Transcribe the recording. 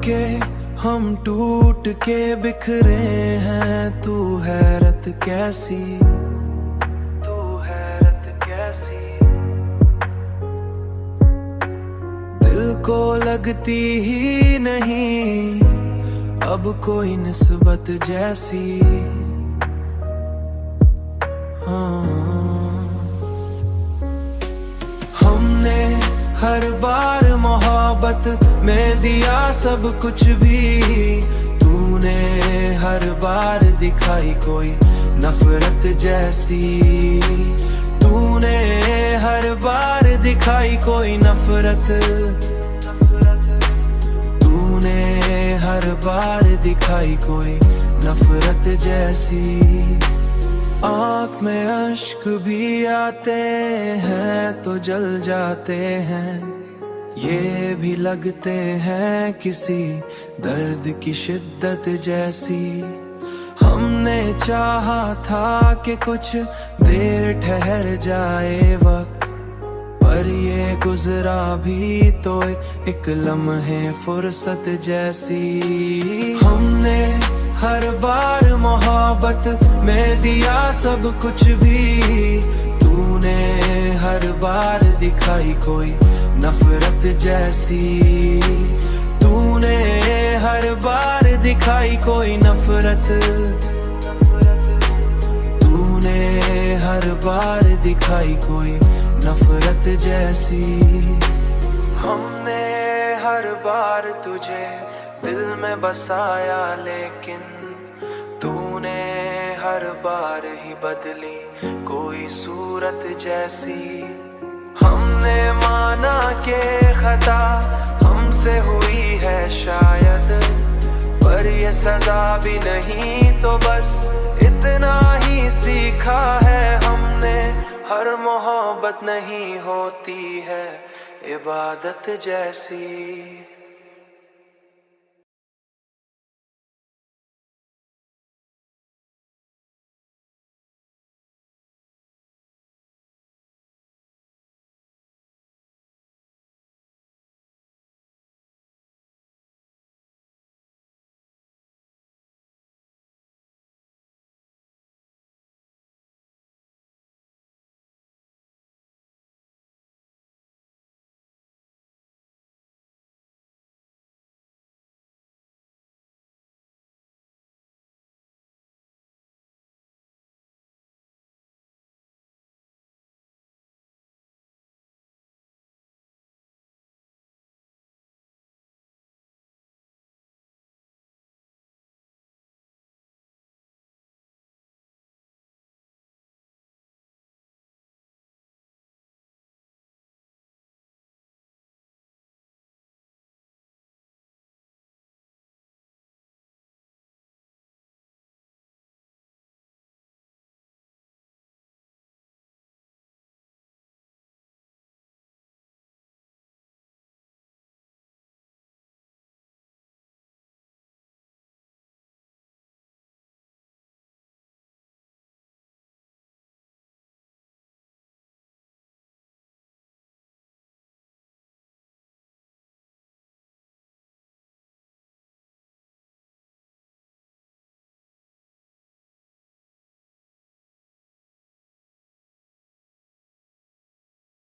के हम टूट के बिखरे हैं, तू हैरत कैसी, तू हैरत कैसी। दिल को लगती ही नहीं अब कोई निस्बत जैसी। हमने हर बार मोहब्बत में दिया सब कुछ भी, तूने हर बार दिखाई कोई नफरत जैसी। तूने हर बार दिखाई कोई नफरत, तूने हर बार दिखाई कोई नफरत जैसी। आँख में अश्क भी आते हैं तो जल जाते हैं, ये भी लगते हैं किसी दर्द की शिद्दत जैसी। हमने चाहा था कि कुछ देर ठहर जाए वक्त, पर ये गुजरा भी तो एक लम्हे फुर्सत जैसी। हमने हर बार मोहब्बत में दिया सब कुछ भी, तूने हर बार दिखाई कोई नफरत जैसी। तूने हर बार दिखाई कोई नफरत, तूने हर बार दिखाई कोई नफरत जैसी। हमने हर बार तुझे दिल में बसाया, लेकिन तूने हर बार ही बदली कोई सूरत जैसी। हमने माना के खता हमसे हुई है शायद, पर ये सजा भी नहीं तो बस इतना ही सीखा है हमने। हर मोहब्बत नहीं होती है इबादत जैसी।